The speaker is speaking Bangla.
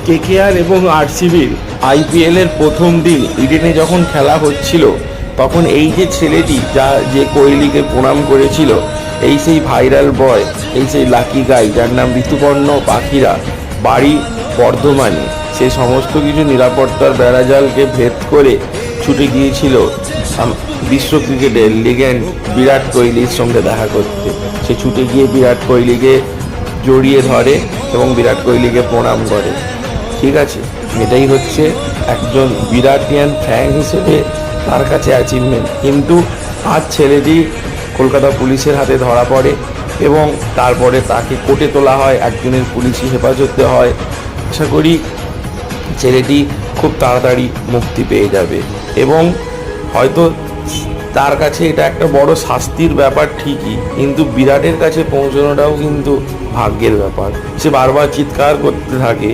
কেকেআর এবং আরসিবির আইপিএলের প্রথম দিন ইডেনে যখন খেলা হচ্ছিল, তখন এই যে ছেলেটি যে কোহলিকে প্রণাম করেছিল, এই সেই ভাইরাল বয়, এই সেই লাকি গাই যার নাম ঋতুপর্ণ পাখিরা, বাড়ি বর্ধমানে, সে সমস্ত কিছু নিরাপত্তার বেড়াজালকে ভেদ করে ছুটে গিয়েছিল বিশ্ব ক্রিকেটের লিজেন্ড বিরাট কোহলির সঙ্গে দেখা করতে। সে ছুটে গিয়ে বিরাট কোহলিকে জড়িয়ে ধরে এবং বিরাট কোহলিকে প্রণাম করে। ঠিক আছে, এটাই হচ্ছে একজন বিরাটিয়ান ফ্যান হিসেবে তার কাছে অ্যাচিভমেন্ট। কিন্তু আজ ছেলেটি কলকাতা পুলিশের হাতে ধরা পড়ে এবং তারপরে তাকে কোর্টে তোলা হয়, একজনের পুলিশি হেফাজতে হয়। আশা করি ছেলেটি খুব তাড়াতাড়ি মুক্তি পেয়ে যাবে এবং হয়তো তার কাছে এটা একটা বড় শাস্তির ব্যাপার ঠিকই, কিন্তু বিরাটের কাছে পৌঁছানোটাও কিন্তু ভাগ্যের ব্যাপার। সে বারবার চিৎকার করতে থাকে